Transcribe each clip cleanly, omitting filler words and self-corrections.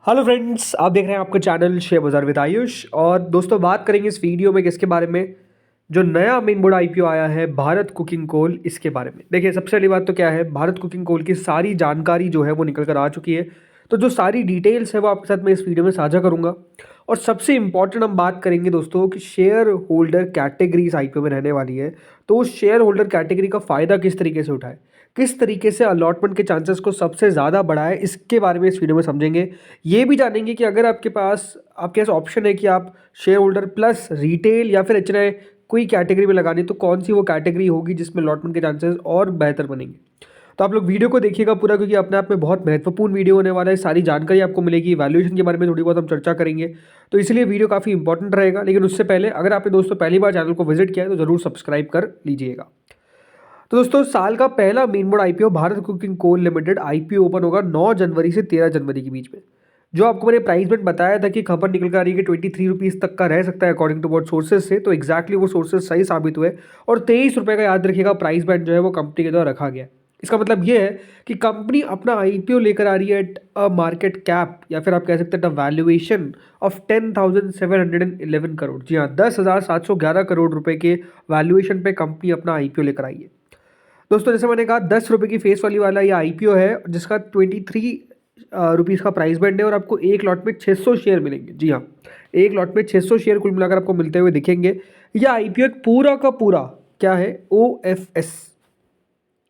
Hello friends, आप देख रहे हैं आपका चैनल शेयर बाजार विद आयुष। और दोस्तों, बात करेंगे इस वीडियो में किसके बारे में, जो नया मेन बोर्ड आईपीओ आया है भारत कुकिंग कोल, इसके बारे में। देखिए, सबसे पहली बात तो क्या है, भारत कुकिंग कोल की सारी जानकारी जो है वो निकल कर आ चुकी है। तो जो सारी डिटेल्स है वो आपके साथ मैं इस वीडियो में साझा करूंगा। और सबसे इंपॉर्टेंट हम बात करेंगे दोस्तों कि शेयर होल्डर कैटेगरी इस आईपीओ में रहने वाली है। तो उस शेयर होल्डर कैटेगरी का फ़ायदा किस तरीके से उठाए, किस तरीके से अलॉटमेंट के चांसेस को सबसे ज़्यादा बढ़ाए, इसके बारे में इस वीडियो में समझेंगे। ये भी जानेंगे कि अगर आपके पास ऑप्शन है कि आप शेयर होल्डर प्लस रिटेल या फिर एचएनआई कोई कैटेगरी में लगानी, तो कौन सी वो कैटेगरी होगी जिसमें अलॉटमेंट के चांसेस और बेहतर बनेंगे। तो आप लोग वीडियो को देखिएगा पूरा, क्योंकि अपने आप में बहुत महत्वपूर्ण वीडियो होने वाला है। सारी जानकारी आपको मिलेगी, वैल्यूएशन के बारे में थोड़ी बहुत हम चर्चा करेंगे, तो इसलिए वीडियो काफ़ी इंपॉर्टेंट रहेगा। लेकिन उससे पहले अगर आपने दोस्तों पहली बार चैनल को विजिट किया है तो ज़रूर सब्सक्राइब कर लीजिएगा। तो दोस्तों, साल का पहला main board IPO Bharat cooking coal limited IPO open होगा 9 जनवरी से 13 जनवरी के बीच में। जो आपको मैंने प्राइस बैंड बताया था कि खबर निकल कर आ रही है कि 23 रुपीज़ तक का रह सकता है अकॉर्डिंग टू वॉट सोर्सेज से, तो एक्जैक्टली वो सोर्सेज सही साबित हुए और 23 रुपये का याद रखिएगा प्राइस बैंड जो है वो कंपनी के द्वारा रखा गया है। इसका मतलब ये है कि कंपनी अपना आईपीओ लेकर आ रही है एट अ मार्केट कैप, या फिर आप कह सकते हैं वैल्यूएशन ऑफ 10,711 करोड़। जी हाँ, 10,711 करोड़ रुपए के वैल्यूएशन पे कंपनी अपना आईपीओ लेकर आई है। दोस्तों, जैसे मैंने कहा, 10 रुपये की फेस वैल्यू वाला ये आईपीओ है, जिसका 23 रुपीज़ का प्राइस बैंड है और आपको एक लॉट में 600 शेयर मिलेंगे। जी हाँ, एक लॉट में 600 शेयर कुल मिलाकर आपको मिलते हुए दिखेंगे। यह आईपीओ एक पूरा का पूरा क्या है, ओएफएस,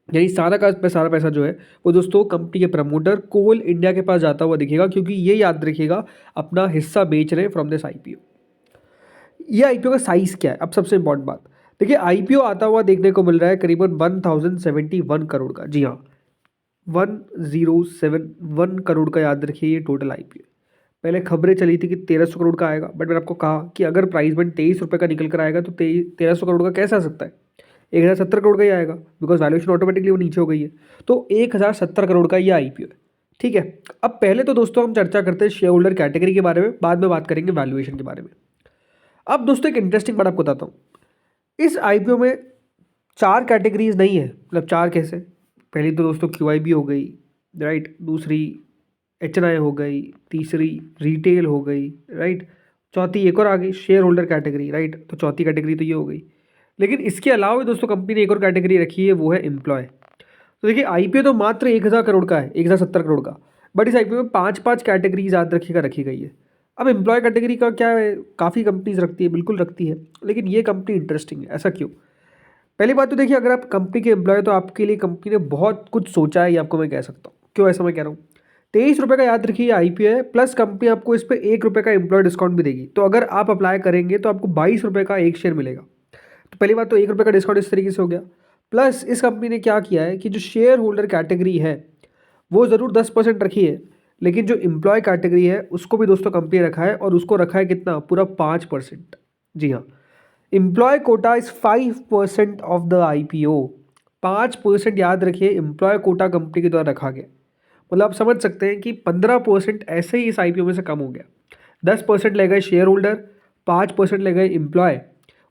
यानी सारा पैसा जो है वो दोस्तों कंपनी के प्रमोटर कोल इंडिया के पास जाता हुआ दिखेगा, क्योंकि ये याद रखिएगा अपना हिस्सा बेच रहे हैं फ्रॉम दिस आईपीओ। ये आईपीओ का साइज क्या है, अब सबसे इंपॉर्टेंट बात देखिए, आईपीओ आता हुआ देखने को मिल रहा है करीबन 1071 करोड़ का। जी हाँ, 1071 करोड़ का याद रखिए ये टोटल आईपीओ। पहले खबरें चली थी कि 1300 करोड़ का आएगा, बट मैंने आपको कहा कि अगर प्राइस बन 23 रुपये का निकल कर आएगा तो 1300 करोड़ का कैसे आ सकता है, 1070 करोड़ का ही आएगा, बिकॉज वैल्यूएशन ऑटोमेटिकली वो नीचे हो गई है। तो 1070 करोड़ का ये आईपीओ है। ठीक है, अब पहले तो दोस्तों हम चर्चा करते हैं शेयर होल्डर कैटेगरी के बारे में, बाद में बात करेंगे वैल्यूएशन के बारे में। अब दोस्तों एक इंटरेस्टिंग बात आपको बताता हूँ, इस आईपीओ में 4 कैटेगरीज नहीं है। मतलब 4 कैसे, पहली तो दोस्तों क्यूआईबी हो गई, राइट, दूसरी एचएनआई हो गई, तीसरी रिटेल हो गई, राइट, चौथी एक और आ गई शेयर होल्डर कैटेगरी, राइट। तो चौथी कैटेगरी तो ये हो गई। लेकिन इसके अलावा भी दोस्तों कंपनी ने एक और कैटेगरी रखी है, वो है एम्प्लॉय। तो देखिए, आईपीओ तो मात्र 1000 करोड़ का है, 1070 करोड़ का, बट इस आईपीओ में 5 कैटेगरीज याद रखिएगा रखी गई है। अब एम्प्लॉय कैटेगरी का क्या है, काफ़ी कंपनीज रखती है, बिल्कुल रखती है, लेकिन ये कंपनी इंटरेस्टिंग है। ऐसा क्यों? पहली बात तो देखिए, अगर आप कंपनी के एम्प्लॉय तो आपके लिए कंपनी ने बहुत कुछ सोचा है, ये आपको मैं कह सकता हूँ। क्यों ऐसा मैं कह रहा हूँ, 23 रुपये का याद रखिए आईपीओ है, प्लस कंपनी आपको इस पर 1 रुपये का एम्प्लॉय डिस्काउंट भी देगी। तो अगर आप अप्लाई करेंगे तो आपको 22 रुपये का एक शेयर मिलेगा। तो पहली बात तो 1 रुपये का डिस्काउंट इस तरीके से हो गया। प्लस इस कंपनी ने क्या किया है कि जो शेयर होल्डर कैटेगरी है वो ज़रूर 10% रखी है, लेकिन जो एम्प्लॉय कैटेगरी है उसको भी दोस्तों कंपनी ने रखा है, और उसको रखा है कितना, पूरा 5%। जी हाँ, employ quota is 5% of the IPO. 5% याद रखिए, एम्प्लॉय कोटा कंपनी के द्वारा रखा गया। मतलब आप समझ सकते हैं कि 15% ऐसे ही इस आईपीओ में से कम हो गया। 10% ले गए शेयर होल्डर, 5% ले गए एम्प्लॉय,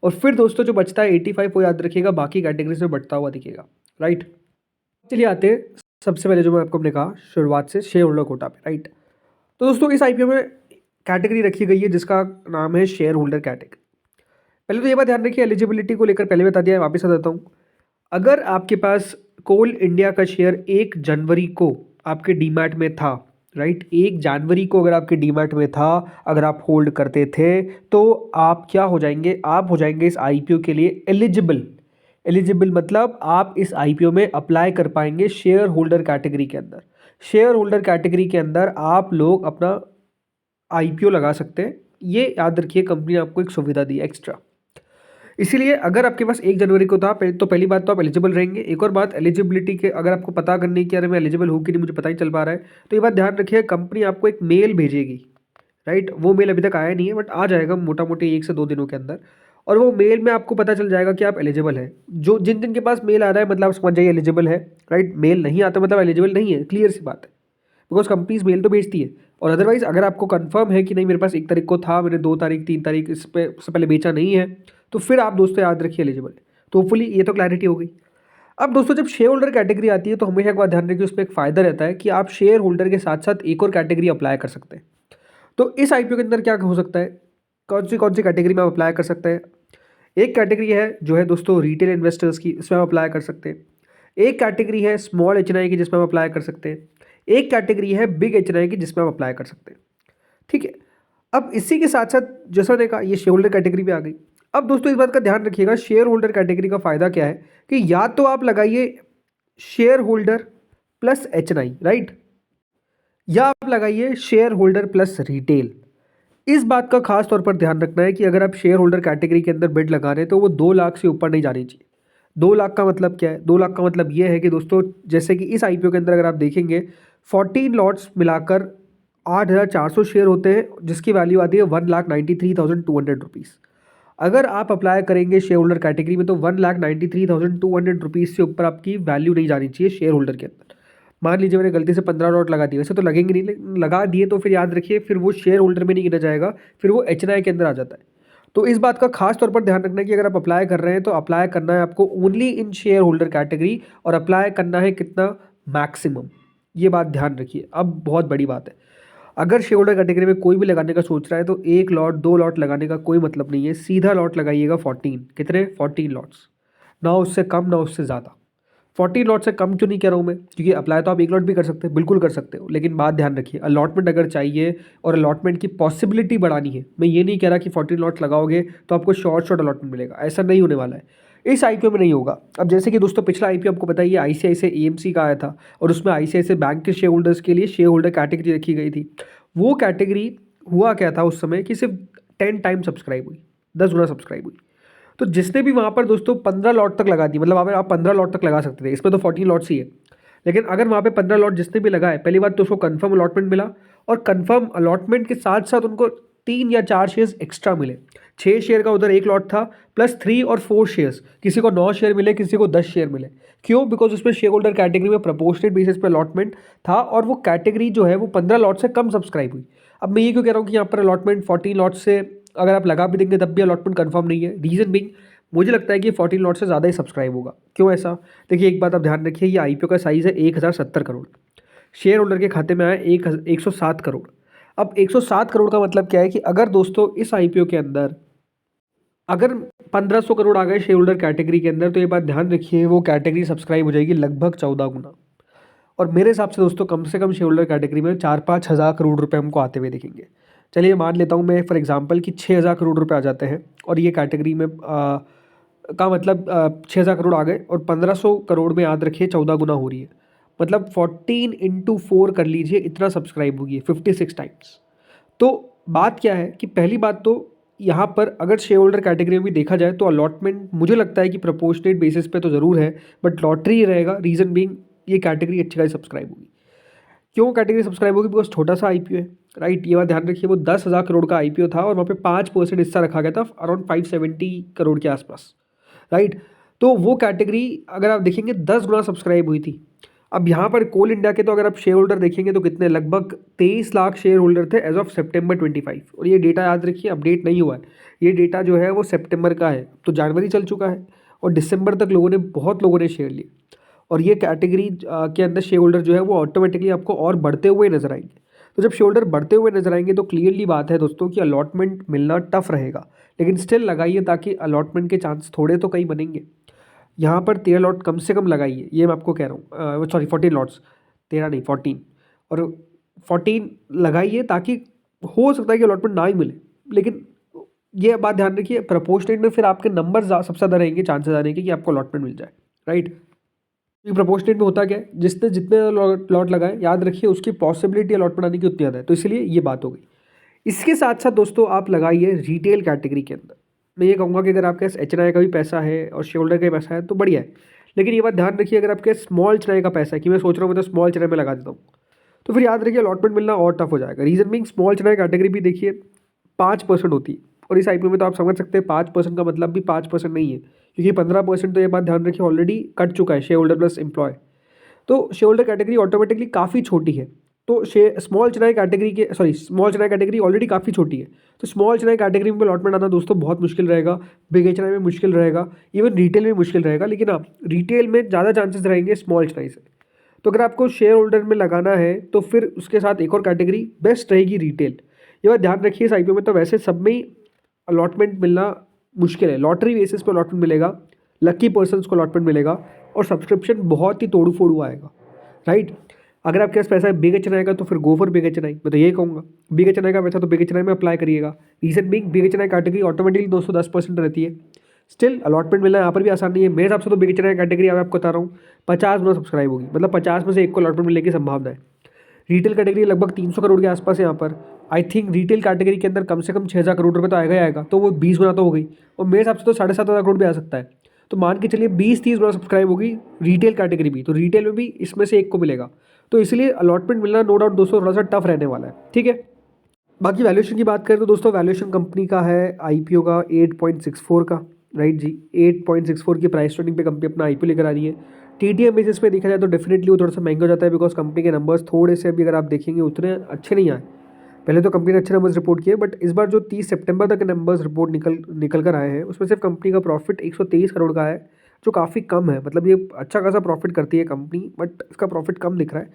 और फिर दोस्तों जो बचता है 85 वो याद रखिएगा बाकी कैटेगरीज में बढ़ता हुआ दिखेगा, राइट। चलिए आते हैं सबसे पहले, जो मैं आपको हमने कहा शुरुआत से, शेयर होल्डर कोटा पे, राइट। तो दोस्तों इस आईपीओ में कैटेगरी रखी गई है जिसका नाम है शेयर होल्डर कैटेगरी। पहले तो ये बात ध्यान रखिए, एलिजिबिलिटी को लेकर पहले बता दिया है, वापस बता देता हूँ। अगर आपके पास कोल इंडिया का शेयर 1 जनवरी को आपके डीमैट में था, राइट, 1 जनवरी को अगर आपके डीमैट में था, अगर आप होल्ड करते थे, तो आप क्या हो जाएंगे, आप हो जाएंगे इस आईपीओ के लिए एलिजिबल। एलिजिबल मतलब आप इस आईपीओ में अप्लाई कर पाएंगे शेयर होल्डर कैटेगरी के अंदर। शेयर होल्डर कैटेगरी के अंदर आप लोग अपना आईपीओ लगा सकते हैं। ये याद रखिए, कंपनी ने आपको एक सुविधा दी एक्स्ट्रा। इसीलिए अगर आपके पास 1 जनवरी को था तो पहली बात तो आप एलिजिबल रहेंगे। एक और बात, एलिजिबिलिटी के अगर आपको पता करनी कि अरे मैं एलिजिबल हूँ कि नहीं, मुझे पता नहीं चल पा रहा है, तो ये बात ध्यान रखिए, कंपनी आपको एक मेल भेजेगी, राइट। वो मेल अभी तक आया नहीं है, बट आ जाएगा मोटा मोटी 1 से 2 दिनों के अंदर। और वो मेल में आपको पता चल जाएगा कि आप एलिजिबल हैं। जो जिन जिन के पास मेल आ रहा है मतलब आप समझ जाइए एलिजिबल है, राइट। मेल नहीं आता मतलब एलिजिबल नहीं है, क्लियर सी बात है, बिकॉज कंपनीज मेल तो भेजती है। और अदरवाइज अगर आपको कंफर्म है कि नहीं मेरे पास 1 तारीख को था, मैंने 2 तारीख 3 तारीख इस पे उससे पहले बेचा नहीं है, तो फिर आप दोस्तों याद रखिए एलिजिबल है। तो होपफुली ये तो क्लैरिटी हो गई। अब दोस्तों जब शेयर होल्डर कैटेगरी आती है तो हमेशा एक बात ध्यान रखिए, उसमें एक फ़ायदा रहता है कि आप शेयर होल्डर के साथ साथ एक और कैटेगरी अप्लाई कर सकते हैं। तो इस आईपीओ के अंदर क्या हो सकता है, कौन सी कैटेगरी में आप अप्लाई कर सकते हैं। एक कैटेगरी है जो है दोस्तों रिटेल इन्वेस्टर्स की, इसमें हम अप्लाई कर सकते हैं। एक कैटेगरी है स्मॉल एचएनआई की, जिसमें हम अप्लाई कर सकते हैं। एक कैटेगरी है बिग एचएनआई की, जिसमें हम अप्लाई कर सकते हैं। ठीक है। अब इसी के साथ साथ जैसा देखा, ये शेयर होल्डर कैटेगरी भी आ गई। अब दोस्तों इस बात का ध्यान रखिएगा, शेयर होल्डर कैटेगरी का फ़ायदा क्या है कि या तो आप लगाइए share holder plus HNI, right, या आप लगाइए शेयर होल्डर प्लस रिटेल। इस बात का खास तौर पर ध्यान रखना है कि अगर आप शेयर होल्डर कैटेगरी के अंदर बिड लगा रहे हैं तो वो 2 लाख से ऊपर नहीं जानी चाहिए। 2 लाख का मतलब क्या है, 2 लाख का मतलब ये है कि दोस्तों जैसे कि इस आईपीओ के अंदर अगर आप देखेंगे 14 लॉट्स मिलाकर 8,400 शेयर होते हैं, जिसकी वैल्यू आती है 1,93,200 रुपीज़। अगर आप अप्लाई करेंगे शेयर होल्डर कैटेगरी में तो 1,93,200 रुपीज़ से ऊपर आपकी वैल्यू नहीं जानी चाहिए शेयर होल्डर के अंदर। मान लीजिए मैंने गलती से 15 लॉट लगा दिए, वैसे तो लगेंगे नहीं, लेकिन लगा दिए तो फिर याद रखिए फिर वो शेयर होल्डर में नहीं गिना जाएगा, फिर वो एचएनआई के अंदर आ जाता है। तो इस बात का खास तौर पर ध्यान रखना है कि अगर आप अप्लाई कर रहे हैं तो अप्लाई करना है आपको only in share holder category, और अप्लाई करना है कितना, मैक्सिमम। ये बात ध्यान रखिए। अब बहुत बड़ी बात है, अगर शेयर होल्डर कैटेगरी में कोई भी लगाने का सोच रहा है तो 1 लॉट 2 लॉट लगाने का कोई मतलब नहीं है, सीधा लॉट लगाइएगा 14। कितने, 14 लॉट्स, ना उससे कम ना उससे ज़्यादा। 14 लॉट से कम क्यों नहीं कह रहा हूँ मैं, क्योंकि अप्लाई तो आप 1 लॉट भी कर सकते हैं, बिल्कुल कर सकते हो, लेकिन बात ध्यान रखिए, अलॉटमेंट अगर चाहिए और अलॉटमेंट की पॉसिबिलिटी बढ़ानी है, मैं ये नहीं कह रहा कि 14 लॉट लगाओगे तो आपको शॉर्ट शॉर्ट अलॉटमेंट मिलेगा, ऐसा नहीं होने वाला है। इस आईपीओ में नहीं होगा। अब जैसे कि दोस्तों पिछला आईपीओ आपको बताइए आईसीआईसीआई एएमसी का आया था, और उसमें आईसीआईसीआई बैंक के शेयर होल्डर्स के लिए शेयर होल्डर कैटेगरी रखी गई थी। वो कैटेगरी हुआ क्या था उस समय कि सिर्फ 10 टाइम सब्सक्राइब हुई, 10 गुना सब्सक्राइब हुई। तो जिसने भी वहाँ पर दोस्तों 15 लॉट तक लगा दी, मतलब वहाँ पर आप 15 लॉट तक लगा सकते थे, इसमें तो 14 लॉट्स ही है, लेकिन अगर वहाँ पे 15 लॉट जिसने भी लगाए, पहली बात तो उसको कंफर्म अलॉटमेंट मिला, और कंफर्म अलॉटमेंट के साथ साथ उनको 3 या 4 शेयर्स एक्स्ट्रा मिले। 6 शेयर का उधर 1 लॉट था, प्लस 3 और 4 शेयर्स, किसी को 9 शेयर मिले, किसी को 10 शेयर मिले। क्यों, बिकॉज उसमें शेयर होल्डर कैटेगरी में प्रपोर्शनेट बेसिस पे अलॉटमेंट था, और वो कैटेगरी जो है वो 15 लॉट से कम सब्सक्राइब हुई। अब मैं ये क्यों कह रहा हूँ कि यहाँ पर अलॉटमेंट 14 लॉट से अगर आप लगा भी देंगे तब भी अलॉटमेंट कंफर्म नहीं है। रीज़न बिंग, मुझे लगता है कि 14 लॉट से ज़्यादा ही सब्सक्राइब होगा। क्यों ऐसा, देखिए एक बात आप ध्यान रखिए, ये आईपीओ का साइज़ है 1070 करोड़, शेयर होल्डर के खाते में आया 107 करोड़। अब 107 करोड़ का मतलब क्या है कि अगर दोस्तों इस आईपीओ के अंदर अगर 1500 करोड़ आ गए शेयर होल्डर कैटेगरी के अंदर, तो ये बात ध्यान रखिए वो कैटेगरी सब्सक्राइब हो जाएगी लगभग 14 गुना। और मेरे हिसाब से दोस्तों कम से कम शेयर होल्डर कैटेगरी में 4-5 हज़ार करोड़ रुपए हमको आते हुए दिखेंगे। चलिए मान लेता हूँ मैं फॉर एग्जांपल कि 6,000 करोड़ रुपए आ जाते हैं, और ये कैटेगरी में का मतलब 6,000 करोड़ आ गए, और 1500 करोड़ में याद रखिए 14 गुना हो रही है, मतलब 14 इंटू 4 कर लीजिए, इतना सब्सक्राइब होगी 56 टाइम्स। तो बात क्या है कि पहली बात तो यहाँ पर अगर शेयर होल्डर कैटेगरी में भी देखा जाए तो अलॉटमेंट मुझे लगता है कि प्रोपोर्शनेट बेसिस पे तो ज़रूर है, बट लॉटरी ही रहेगा। रीज़न बीइंग ये कैटेगरी अच्छी खासी सब्सक्राइब होगी। क्यों कैटेगरी सब्सक्राइब होगी, बिकॉज छोटा सा आईपीओ है, राइट। ये बात ध्यान रखिए, वो 10,000 करोड़ का आईपीओ था, और वहाँ पे 5% हिस्सा रखा गया था, अराउंड 570 करोड़ के आसपास, राइट। तो वो कैटेगरी अगर आप देखेंगे 10 गुना सब्सक्राइब हुई थी। अब यहाँ पर कोल इंडिया के तो अगर आप शेयर होल्डर देखेंगे तो कितने, लगभग 23 लाख शेयर होल्डर थे एज ऑफ सितंबर 25, और ये डेटा याद रखिए अपडेट नहीं हुआ है, ये डेटा जो है वो सितंबर का है, तो जनवरी चल चुका है, और दिसंबर तक बहुत लोगों ने शेयर लिए, और ये कैटेगरी के अंदर शेयर होल्डर जो है वो ऑटोमेटिकली आपको और बढ़ते हुए नजर आएंगे। तो जब शेयर होल्डर बढ़ते हुए नजर आएंगे तो क्लियरली बात है दोस्तों कि अलॉटमेंट मिलना टफ रहेगा, लेकिन स्टिल लगाइए ताकि अलॉटमेंट के चांस थोड़े तो कहीं बनेंगे। यहाँ पर 13 लॉट कम से कम लगाइए, ये मैं आपको कह रहा हूँ, सॉरी 14 लॉट्स, 13 नहीं 14, और 14 लगाइए ताकि हो सकता है कि अलॉटमेंट ना ही मिले, लेकिन ये बात ध्यान रखिए प्रपोर्शनेट में फिर आपके नंबर सबसे ज़्यादा रहेंगे चांसेस आने के कि आपको अलॉटमेंट मिल जाए, राइट। प्रपोर्शनेट में होता क्या है, जिसने जितने लॉट लगाए याद रखिए उसकी पॉसिबिलिटी अलॉटमेंट आने की उतनी ज़्यादा है, तो इसलिए ये बात हो गई। इसके साथ साथ दोस्तों आप लगाइए रिटेल कैटेगरी के अंदर। मैं ये कहूँगा कि अगर आपके पास एचएनआई का भी पैसा है और शेयर होल्डर का भी पैसा है तो बढ़िया है, लेकिन ये बात ध्यान रखिए अगर आपके स्मॉल एचएनआई का पैसा है, कि मैं सोच रहा हूँ मैं तो स्मॉल एचएनआई में लगा देता हूँ, तो फिर याद रखिए अलॉटमेंट मिलना और टफ हो जाएगा। Reason being small HNI category भी देखिए 5% होती है, और इस आईपीओ में तो आप समझ सकते हैं 5% का मतलब भी 5% नहीं है, क्योंकि 15% तो ये बात ध्यान रखिए ऑलरेडी कट चुका है शेयर होल्डर प्लस एम्प्लॉय। तो शेयर होल्डर कैटेगरी ऑटोमेटिकली काफ़ी छोटी है, तो स्मॉल चेन्नई कैटेगरी के स्मॉल चेन्नई कैटेगरी ऑलरेडी काफ़ी छोटी है, तो स्मॉल चेन्नई कैटेगरी में अलॉटमेंट आना दोस्तों बहुत मुश्किल रहेगा, बिग एच में मुश्किल रहेगा, इवन रिटेल में मुश्किल रहेगा, लेकिन हाँ रिटेल में ज़्यादा चांसेस रहेंगे स्मॉल चेन्नई से। तो अगर आपको शेयर होल्डर में लगाना है तो फिर उसके साथ एक और कैटेगरी बेस्ट रहेगी रिटेल। ये बात ध्यान रखिए, इस आईपीओ में तो वैसे सब में ही अलॉटमेंट मिलना मुश्किल है, लॉटरी बेसिस पे अलॉटमेंट मिलेगा, लकी पर्सनस को अलॉटमेंट मिलेगा और सब्सक्रिप्शन बहुत ही तोड़ू फोड़ू आएगा, राइट। अगर आपके पास पैसा है बिग एच का तो फिर गो फॉर बिग एच, मैं तो यही कहूँगा, बिग एच का पैसा तो बिग एच में अप्लाई करिएगा। Reason big big H category automatically 210% रहती है, स्टिल अलॉटमेंट मिलना यहाँ पर भी आसान नहीं है। मेरे हिसाब से तो बिग एच कैटेगरी अब आपको बता रहा हूँ 50 गुना सब्सक्राइब होगी, मतलब 50 में से एक को अलॉटमेंट मिलने की संभावना है। रिटेल कैटेगरी लगभग 300 करोड़ के आसपास है यहाँ पर। आई थिंक रिटेल कैटेगरी के अंदर कम से कम 6,000 करोड़ रुपये तो आएगा ही आएगा, तो वो 20 गुना तो हो गई, और मेरे हिसाब से तो 7,500 करोड़ भी आ सकता है। तो मान के चलिए 20-30 गुना सब्सक्राइब होगी रिटेल कैटेगरी भी, तो रिटेल में भी इसमें से एक को मिलेगा, तो इसलिए अलॉटमेंट मिलना नो डाउट दोस्तों थोड़ा सा टफ रहने वाला है, ठीक है। बाकी वैल्यूएशन की बात करें तो दोस्तों वैल्यूएशन कंपनी का है आईपीओ का 8.64 का, राइट जी, 8.64 की प्राइस ट्रेडिंग पे कंपनी अपना आईपीओ लेकर आ रही है। टीटीएम बेसिस पे देखा जाए तो डेफिनेटली वो थोड़ा सा महंगा हो जाता है, बिकॉज कंपनी के नंबर्स थोड़े से अभी अगर आप देखेंगे उतने अच्छे नहीं आए। पहले तो कंपनी ने अच्छे नंबर्स रिपोर्ट किए, बट इस बार जो 30 सितंबर तक के नंबर्स रिपोर्ट निकल कर आए हैं उसमें सिर्फ कंपनी का प्रॉफिट 123 करोड़ का है, जो काफ़ी कम है। मतलब ये अच्छा खासा प्रॉफिट करती है कंपनी, बट इसका प्रॉफिट कम दिख रहा है।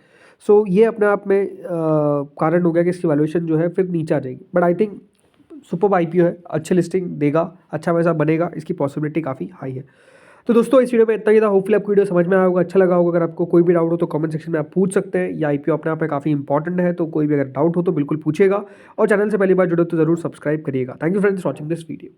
सो ये अपने आप में कारण हो गया कि इसकी वैल्यूएशन जो है फिर नीचे आ जाएगी, but I think super IPO है, अच्छे लिस्टिंग देगा, अच्छा पैसा बनेगा, इसकी पॉसिबिलिटी काफ़ी हाई है। तो दोस्तों इस वीडियो में इतना ही था, होपफुली आपको वीडियो समझ में आया होगा, अच्छा लगा होगा। अगर आपको कोई भी डाउट हो तो कमेंट सेक्शन में आप पूछ सकते हैं। या आईपीओ अपने आप में काफ़ी इंपॉर्टेंट है, तो कोई भी अगर डाउट हो तो बिल्कुल पूछेगा, और चैनल से पहली बार जुड़े तो जरूर सब्सक्राइब करिएगा। Thank you friends watching this video.